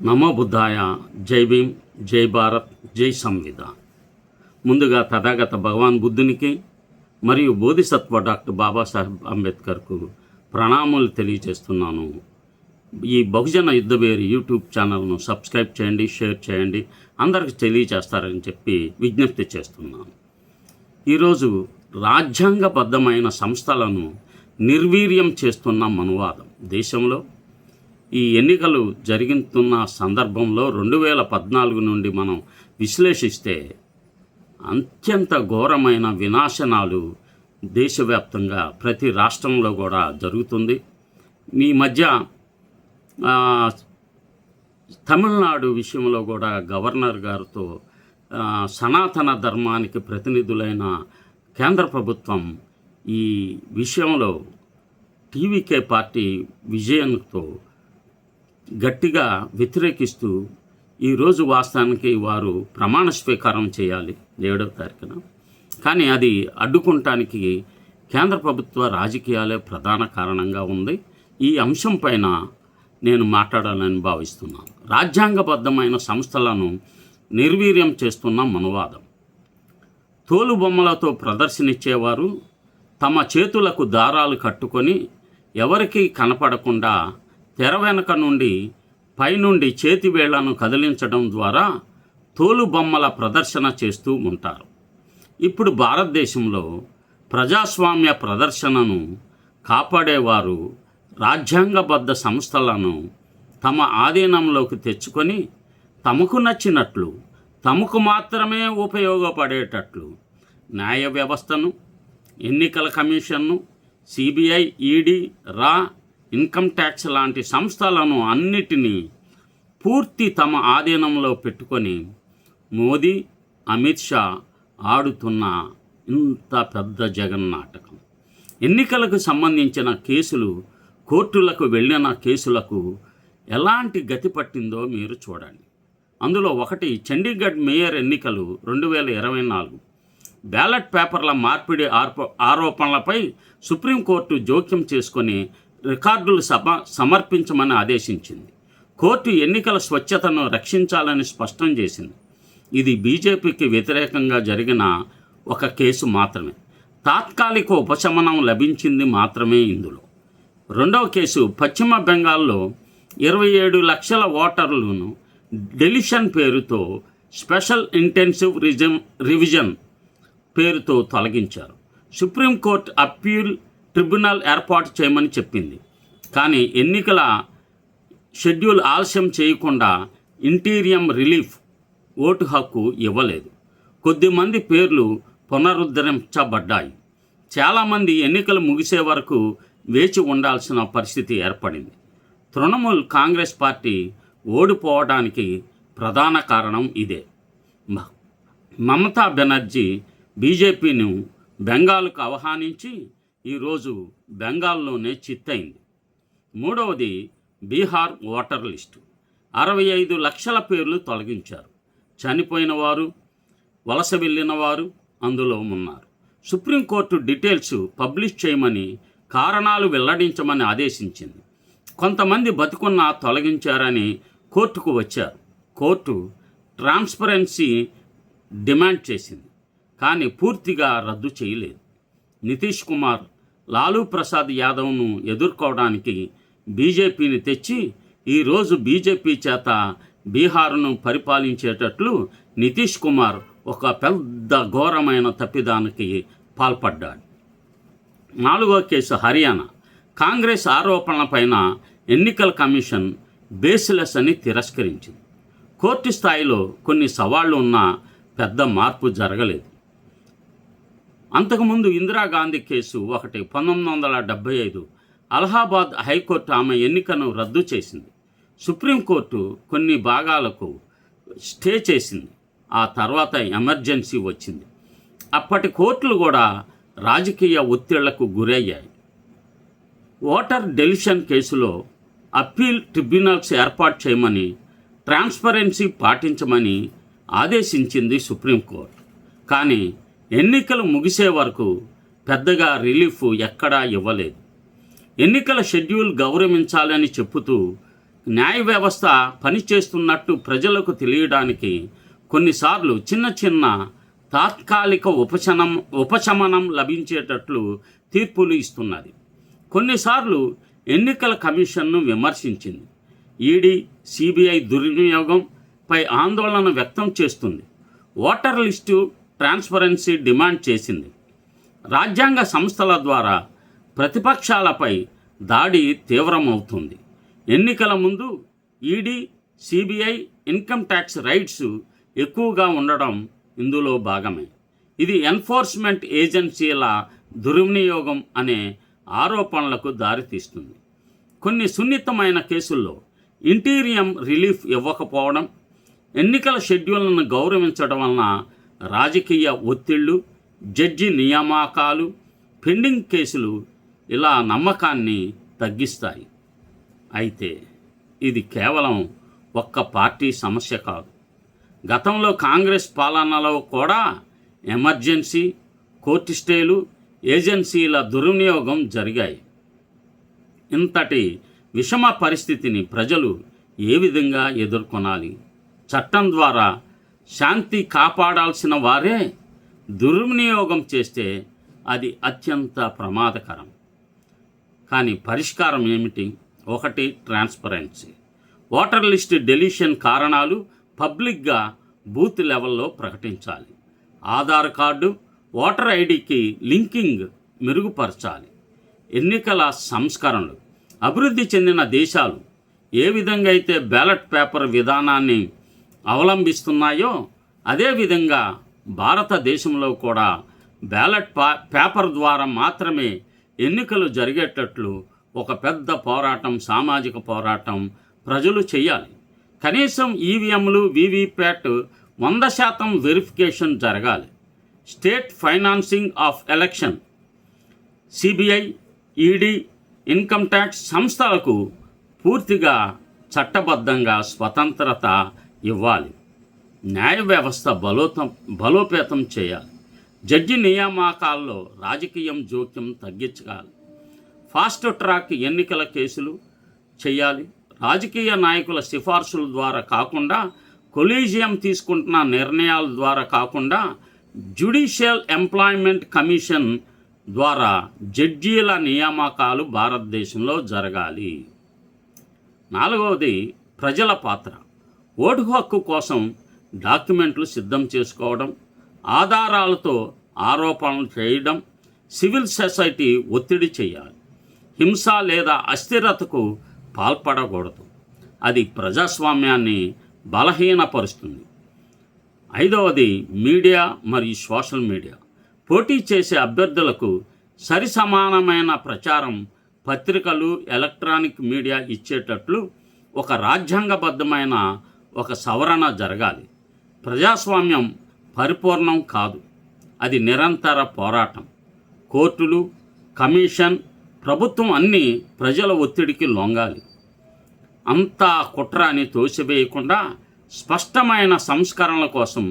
నమో బుద్ధాయ. జై భీమ్, జై భారత్, జై సంవిధాన్. ముందుగా తథాగత భగవాన్ బుద్ధునికి మరియు బోధిసత్వ డాక్టర్ బాబాసాహెబ్ అంబేద్కర్కు ప్రణామాలు తెలియజేస్తున్నాను. ఈ బహుజన యుద్ధవేరి యూట్యూబ్ ఛానల్ను సబ్స్క్రైబ్ చేయండి, షేర్ చేయండి, అందరికి తెలియజేస్తారని చెప్పి విజ్ఞప్తి చేస్తున్నాను. ఈరోజు రాజ్యాంగబద్ధమైన సంస్థలను నిర్వీర్యం చేస్తున్న మనువాదం. దేశంలో ఈ ఎన్నికలు జరుగుతున్న సందర్భంలో 2014 నుండి మనం విశ్లేషిస్తే అత్యంత ఘోరమైన వినాశనాలు దేశవ్యాప్తంగా ప్రతి రాష్ట్రంలో కూడా జరుగుతుంది. ఈ మధ్య తమిళనాడు విషయంలో కూడా గవర్నర్ గారితో సనాతన ధర్మానికి ప్రతినిధులైన కేంద్ర ప్రభుత్వం ఈ విషయంలో టీవీకే పార్టీ విజయంతో గట్టిగా వ్యతిరేకిస్తూ ఈరోజు వాస్తవానికి వారు ప్రమాణ స్వీకారం చేయాలి 7వ తారీఖున. కానీ అది అడ్డుకుంటానికి కేంద్ర ప్రభుత్వ రాజకీయాలే ప్రధాన కారణంగా ఉంది. ఈ అంశం పైన నేను మాట్లాడాలని భావిస్తున్నాను. రాజ్యాంగబద్ధమైన సంస్థలను నిర్వీర్యం చేస్తున్న మనువాదం. తోలుబొమ్మలతో ప్రదర్శనిచ్చేవారు తమ చేతులకు దారాలు కట్టుకొని ఎవరికీ కనపడకుండా తెర వెనక నుండి పైనుండి చేతివేళ్లను కదిలించడం ద్వారా తోలుబొమ్మల ప్రదర్శన చేస్తూ ఉంటారు. ఇప్పుడు భారతదేశంలో ప్రజాస్వామ్య ప్రదర్శనను కాపాడేవారు రాజ్యాంగబద్ధ సంస్థలను తమ ఆధీనంలోకి తెచ్చుకొని తమకు నచ్చినట్లు, తమకు మాత్రమే ఉపయోగపడేటట్లు న్యాయ వ్యవస్థను, ఎన్నికల కమిషన్ను, సిబిఐ, ఈడీ, రా, ఇన్కమ్ ట్యాక్స్ లాంటి సంస్థలను అన్నిటినీ పూర్తి తమ ఆధీనంలో పెట్టుకొని మోదీ, అమిత్ షా ఆడుతున్న ఇంత పెద్ద జగన్నాటకం. ఎన్నికలకు సంబంధించిన కేసులు, కోర్టులకు వెళ్ళిన కేసులకు ఎలాంటి గతి పట్టిందో మీరు చూడండి. అందులో ఒకటి చండీగఢ్ మేయర్ ఎన్నికలు 2024. బ్యాలెట్ పేపర్ల మార్పిడి ఆరోపణలపై సుప్రీంకోర్టు జోక్యం చేసుకొని రికార్డులు సమర్పించమని ఆదేశించింది. కోర్టు ఎన్నికల స్వచ్ఛతను రక్షించాలని స్పష్టం చేసింది. ఇది బీజేపీకి వ్యతిరేకంగా జరిగిన ఒక కేసు మాత్రమే. తాత్కాలిక ఉపశమనం లభించింది మాత్రమే ఇందులో. రెండవ కేసు పశ్చిమ బెంగాల్లో 27 లక్షల ఓటర్లను డెలిషన్ పేరుతో స్పెషల్ ఇంటెన్సివ్ రివిజన్ పేరుతో తొలగించారు. సుప్రీంకోర్టు అప్పీల్ ట్రిబ్యునల్ ఏర్పాటు చేయమని చెప్పింది. కానీ ఎన్నికల షెడ్యూల్ ఆలస్యం చేయకుండా ఇంటీరియం రిలీఫ్ ఓటు హక్కు ఇవ్వలేదు. కొద్దిమంది పేర్లు పునరుద్ధరించబడ్డాయి. చాలామంది ఎన్నికలు ముగిసే వరకు వేచి ఉండాల్సిన పరిస్థితి ఏర్పడింది. తృణమూల్ కాంగ్రెస్ పార్టీ ఓడిపోవడానికి ప్రధాన కారణం ఇదే. మమతా బెనర్జీ బీజేపీని బెంగాల్కు ఆహ్వానించి ఈరోజు బెంగాల్లోనే చిత్తయింది. మూడవది బీహార్ ఓటర్ లిస్టు. 65 లక్షల పేర్లు తొలగించారు. చనిపోయిన వారు, వలస వెళ్ళిన వారు అందులో ఉన్నారు. సుప్రీంకోర్టు డీటెయిల్స్ పబ్లిష్ చేయమని, కారణాలు వెల్లడించమని ఆదేశించింది. కొంతమంది బతికున్నా తొలగించారని కోర్టుకు వచ్చారు. కోర్టు ట్రాన్స్పరెన్సీ డిమాండ్ చేసింది, కానీ పూర్తిగా రద్దు చేయలేదు. నితీష్ కుమార్ లాలూ ప్రసాద్ యాదవ్ను ఎదుర్కోవడానికి బీజేపీని తెచ్చి ఈరోజు బీజేపీ చేత బీహార్ను పరిపాలించేటట్లు నితీష్ కుమార్ ఒక పెద్ద ఘోరమైన తప్పిదానికి పాల్పడ్డాడు. నాలుగో కేసు హర్యానా. కాంగ్రెస్ ఆరోపణలపైన ఎన్నికల కమిషన్ బేస్లెస్ అని తిరస్కరించింది. కోర్టు స్థాయిలో కొన్ని సవాళ్లు ఉన్నా పెద్ద మార్పు జరగలేదు. అంతకుముందు ఇందిరాగాంధీ కేసు ఒకటి 1975 అలహాబాద్ హైకోర్టు ఆమె ఎన్నికను రద్దు చేసింది. సుప్రీంకోర్టు కొన్ని భాగాలకు స్టే చేసింది. ఆ తర్వాత ఎమర్జెన్సీ వచ్చింది. అప్పటి కోర్టులు కూడా రాజకీయ ఒత్తిళ్లకు గురయ్యాయి. ఓటర్ డెలిషన్ కేసులో అప్పీల్ ట్రిబ్యునల్స్ ఏర్పాటు చేయమని, ట్రాన్స్పరెన్సీ పాటించమని ఆదేశించింది సుప్రీంకోర్టు. కానీ ఎన్నికలు ముగిసే వరకు పెద్దగా రిలీఫ్ ఎక్కడా ఇవ్వలేదు. ఎన్నికల షెడ్యూల్ గౌరవించాలని చెప్పుతూ న్యాయ వ్యవస్థ పనిచేస్తున్నట్టు ప్రజలకు తెలియడానికి కొన్నిసార్లు చిన్న చిన్న తాత్కాలిక ఉపశమనం లభించేటట్లు తీర్పులు ఇస్తున్నది. కొన్నిసార్లు ఎన్నికల కమిషన్ను విమర్శించింది. ఈడీ, సిబిఐ దుర్వినియోగంపై ఆందోళన వ్యక్తం చేస్తుంది. ఓటర్ లిస్టు ట్రాన్స్పరెన్సీ డిమాండ్ చేసింది. రాజ్యాంగ సంస్థల ద్వారా ప్రతిపక్షాలపై దాడి తీవ్రమవుతుంది. ఎన్నికల ముందు ED, CBI, income tax rights ఎక్కువగా ఉండడం ఇందులో భాగమే. ఇది ఎన్ఫోర్స్మెంట్ ఏజెన్సీల దుర్వినియోగం అనే ఆరోపణలకు దారితీస్తుంది. కొన్ని సున్నితమైన కేసుల్లో ఇంటీరియం రిలీఫ్ ఇవ్వకపోవడం, ఎన్నికల షెడ్యూల్ను గౌరవించడం వలన రాజకీయ ఒత్తిళ్లు, జడ్జి నియామకాలు, పెండింగ్ కేసులు ఇలా నమ్మకాన్ని తగ్గిస్తాయి. అయితే ఇది కేవలం ఒక్క పార్టీ సమస్య కాదు. గతంలో కాంగ్రెస్ పాలనలో కూడా ఎమర్జెన్సీ, కోర్టు స్టేలు, ఏజెన్సీల దుర్వినియోగం జరిగాయి. ఇంతటి విషమ పరిస్థితిని ప్రజలు ఏ విధంగా ఎదుర్కొనాలి? చట్టం ద్వారా శాంతి కాపాడాల్సిన వారే దుర్వినియోగం చేస్తే అది అత్యంత ప్రమాదకరం. కానీ పరిష్కారం ఏమిటి? 1. ట్రాన్స్పరెన్సీ. ఓటర్ లిస్ట్ డెలీషన్ కారణాలు పబ్లిక్గా బూత్ లెవెల్లో ప్రకటించాలి. ఆధార్ కార్డు, ఓటర్ ఐడికి లింకింగ్ మెరుగుపరచాలి. ఎన్నికల సంస్కరణలు. అభివృద్ధి చెందిన దేశాలు ఏ విధంగా అయితే బ్యాలెట్ పేపర్ విధానాన్ని అవలంబిస్తున్నాయో అదేవిధంగా భారతదేశంలో కూడా బ్యాలెట్ పేపర్ ద్వారా మాత్రమే ఎన్నికలు జరిగేటట్లు ఒక పెద్ద పోరాటం, సామాజిక పోరాటం ప్రజలు చేయాలి. కనీసం ఈవీఎంలు, వీవీప్యాట్ 100% వెరిఫికేషన్ జరగాలి. State financing of election. CBI, ED, income tax సంస్థలకు పూర్తిగా చట్టబద్ధంగా స్వతంత్రత ఇవ్వాలి. న్యాయ వ్యవస్థ బలోపేతం చేయాలి. జడ్జి నియామకాల్లో రాజకీయం జోక్యం తగ్గించాలి. ఫాస్ట్ ట్రాక్ ఎన్నికల కేసులు చేయాలి. రాజకీయ నాయకుల సిఫార్సుల ద్వారా కాకుండా, కొలీజియం తీసుకుంటున్న నిర్ణయాల ద్వారా కాకుండా జ్యుడిషియల్ ఎంప్లాయ్మెంట్ కమిషన్ ద్వారా జడ్జీల నియామకాలు భారతదేశంలో జరగాలి. 4వది ప్రజల పాత్ర. ఓటు హక్కు కోసం డాక్యుమెంట్లు సిద్ధం చేసుకోవడం, ఆధారాలతో ఆరోపణలు చేయడం, సివిల్ సొసైటీ ఒత్తిడి చేయాలి. హింస లేదా అస్థిరతకు పాల్పడకూడదు. అది ప్రజాస్వామ్యాన్ని బలహీనపరుస్తుంది. 5వది మీడియా మరియు సోషల్ మీడియా. పోటీ చేసే అభ్యర్థులకు సరిసమానమైన ప్రచారం పత్రికలు, ఎలక్ట్రానిక్ మీడియా ఇచ్చేటట్లు ఒక రాజ్యాంగబద్ధమైన ఒక సవరణ జరగాలి. ప్రజాస్వామ్యం పరిపూర్ణం కాదు, అది నిరంతర పోరాటం. కోర్టులు, కమిషన్, ప్రభుత్వం అన్నీ ప్రజల ఒత్తిడికి లొంగాలి. అంతా కుట్ర అని తోసివేయకుండా స్పష్టమైన సంస్కరణల కోసం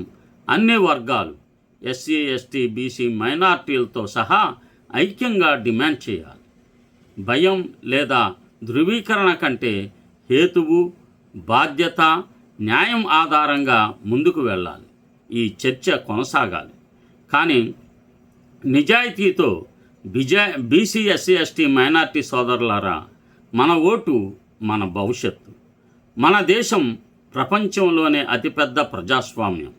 అన్ని వర్గాలు, ఎస్సీ, ఎస్టీ, బీసీ, మైనార్టీలతో సహా ఐక్యంగా డిమాండ్ చేయాలి. భయం లేదా ధృవీకరణ కంటే హేతువు, బాధ్యత, న్యాయం ఆధారంగా ముందుకు వెళ్ళాలి. ఈ చర్చ కొనసాగాలి. కానీ నిజాయితీతో బీసీ, ఎస్సీ, ఎస్టీ, మైనార్టీ సోదరులారా, మన ఓటు మన భవిష్యత్తు. మన దేశం ప్రపంచంలోనే అతిపెద్ద ప్రజాస్వామ్యం.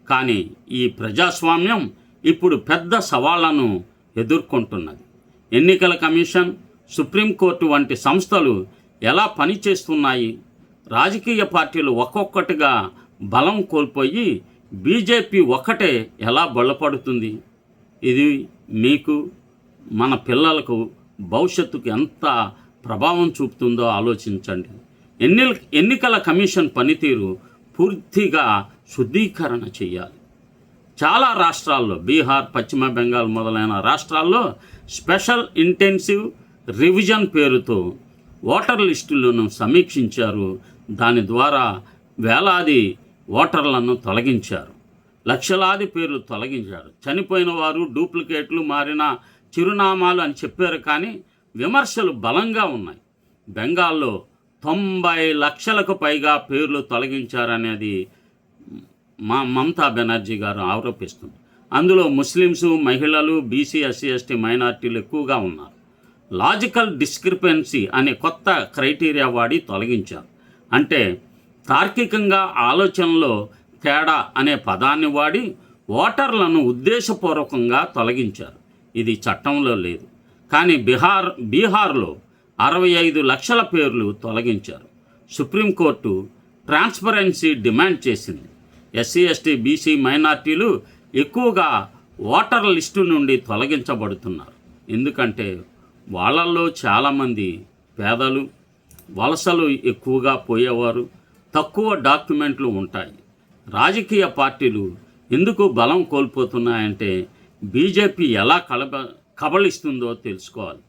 కానీ ఈ ప్రజాస్వామ్యం ఇప్పుడు పెద్ద సవాళ్లను ఎదుర్కొంటున్నది. ఎన్నికల కమిషన్, సుప్రీంకోర్టు వంటి సంస్థలు ఎలా పనిచేస్తున్నాయి? రాజకీయ పార్టీలు ఒక్కొక్కటిగా బలం కోల్పోయి బీజేపీ ఒక్కటే ఎలా బలపడుతుంది? ఇది మీకు, మన పిల్లలకు భవిష్యత్తుకు ఎంత ప్రభావం చూపుతుందో ఆలోచించండి. ఎన్నికల కమిషన్ పనితీరు పూర్తిగా శుద్ధీకరణ చేయాలి. చాలా రాష్ట్రాల్లో, బీహార్, పశ్చిమ బెంగాల్ మొదలైన రాష్ట్రాల్లో స్పెషల్ ఇంటెన్సివ్ రివిజన్ పేరుతో ఓటర్ లిస్టులను సమీక్షించారు. దాని ద్వారా వేలాది ఓటర్లను తొలగించారు. లక్షలాది పేర్లు తొలగించారు. చనిపోయిన వారు, డూప్లికేట్లు, మారిన చిరునామాలు అని చెప్పారు. కానీ విమర్శలు బలంగా ఉన్నాయి. బెంగాల్లో 90 లక్షలకు పైగా పేర్లు తొలగించారనేది మమతా బెనర్జీ గారు ఆరోపిస్తుంది. అందులో ముస్లిమ్స్, మహిళలు, బీసీ, ఎస్సీ, ఎస్టీ, మైనార్టీలు ఎక్కువగా ఉన్నారు. లాజికల్ డిస్క్రిపెన్సీ అనే కొత్త క్రైటీరియా వాడి తొలగించారు. అంటే తార్కికంగా ఆలోచనలో తేడా అనే పదాన్ని వాడి ఓటర్లను ఉద్దేశపూర్వకంగా తొలగించారు. ఇది చట్టంలో లేదు. కానీ బీహార్లో 65 లక్షల పేర్లు తొలగించారు. సుప్రీంకోర్టు ట్రాన్స్పరెన్సీ డిమాండ్ చేసింది. ఎస్సీ, ఎస్టీ, బీసీ, మైనార్టీలు ఎక్కువగా ఓటర్ లిస్టు నుండి తొలగించబడుతున్నారు. ఎందుకంటే వాళ్ళల్లో చాలామంది పేదలు, వలసలు ఎక్కువగా పోయేవారు, తక్కువ డాక్యుమెంట్లు ఉంటాయి. రాజకీయ పార్టీలు ఎందుకు బలం కోల్పోతున్నాయంటే బీజేపీ ఎలా కబళిస్తుందో తెలుసుకోవాలి.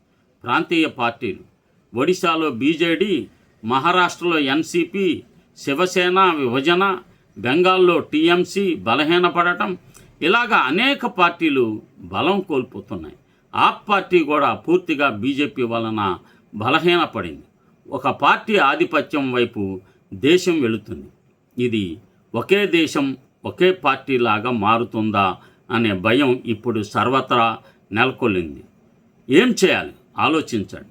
ప్రాంతీయ పార్టీలు ఒడిశాలో బీజేడీ, మహారాష్ట్రలో ఎన్సీపీ, శివసేన విభజన, బెంగాల్లో టీఎంసీ బలహీనపడటం, ఇలాగా అనేక పార్టీలు బలం కోల్పోతున్నాయి. ఆప్ పార్టీ కూడా పూర్తిగా బీజేపీ వలన బలహీనపడింది. ఒక పార్టీ ఆధిపత్యం వైపు దేశం వెళుతుంది. ఇది ఒకే దేశం ఒకే పార్టీ లాగా మారుతుందా అనే భయం ఇప్పుడు సర్వత్రా నెలకొల్లింది. ఏం చేయాలి ఆలోచించండి.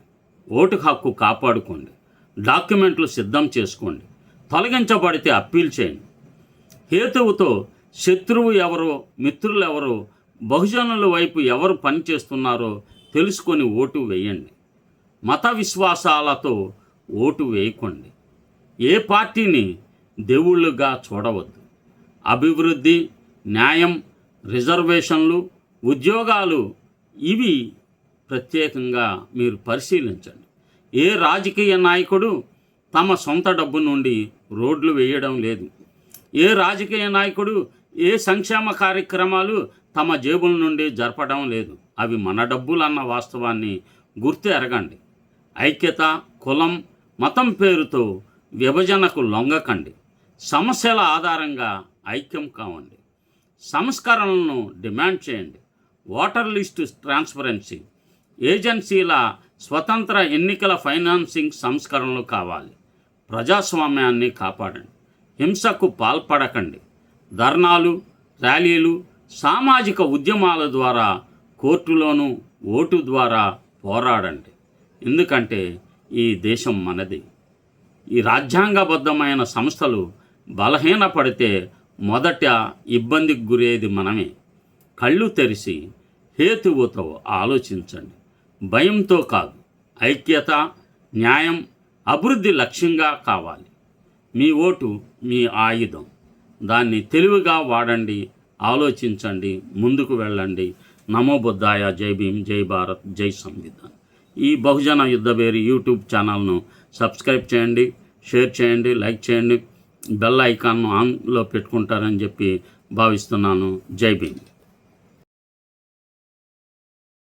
ఓటు హక్కు కాపాడుకోండి. డాక్యుమెంట్లు సిద్ధం చేసుకోండి. తొలగించబడితే అప్పీల్ చేయండి. హేతువుతో శత్రువు ఎవరో, మిత్రులు ఎవరో, బహుజనుల వైపు ఎవరు పనిచేస్తున్నారో తెలుసుకొని ఓటు వేయండి. మత విశ్వాసాలతో ఓటు వేయకండి. ఏ పార్టీని దేవుళ్ళుగా చూడవద్దు. అభివృద్ధి, న్యాయం, రిజర్వేషన్లు, ఉద్యోగాలు ఇవి ప్రత్యేకంగా మీరు పరిశీలించండి. ఏ రాజకీయ నాయకుడు తమ సొంత డబ్బు నుండి రోడ్లు వేయడం లేదు. ఏ రాజకీయ నాయకుడు ఏ సంక్షేమ కార్యక్రమాలు తమ జేబుల నుండి జరపడం లేదు. అవి మన డబ్బులు అన్న వాస్తవాన్ని గుర్తు ఎరగండి. ఐక్యత, కులం, మతం పేరుతో విభజనకు లొంగకండి. సమస్యల ఆధారంగా ఐక్యం కావండి. సంస్కరణలను డిమాండ్ చేయండి. ఓటర్ లిస్టు ట్రాన్స్పరెన్సీ, ఏజెన్సీల స్వతంత్ర ఎన్నికల ఫైనాన్సింగ్ సంస్కరణలు కావాలి. ప్రజాస్వామ్యాన్ని కాపాడండి. హింసకు పాల్పడకండి. ధర్నాలు, ర్యాలీలు, సామాజిక ఉద్యమాల ద్వారా, కోర్టులోనూ ఓటు ద్వారా పోరాడండి. ఎందుకంటే ఈ దేశం మనది. ఈ రాజ్యాంగబద్ధమైన సంస్థలు బలహీనపడితే మొదట ఇబ్బందికి గురేది మనమే. కళ్ళు తెరిచి హేతువుతో ఆలోచించండి. భయంతో కాదు. ఐక్యత, న్యాయం, అభివృద్ధి లక్ష్యంగా కావాలి. మీ ఓటు మీ ఆయుధం. దాన్ని తెలివిగా వాడండి. ఆలోచించండి. ముందుకు వెళ్ళండి. నమో బుద్ధాయ. జై భీమ్, జై భారత్, జై సంవిధాన్. ఈ బహుజన యుద్ధభేరి యూట్యూబ్ ఛానల్ను సబ్స్క్రైబ్ చేయండి, షేర్ చేయండి, లైక్ చేయండి. బెల్ ఐకాన్ను ఆన్లో పెట్టుకుంటారని చెప్పి భావిస్తున్నాను. జై భీమ్.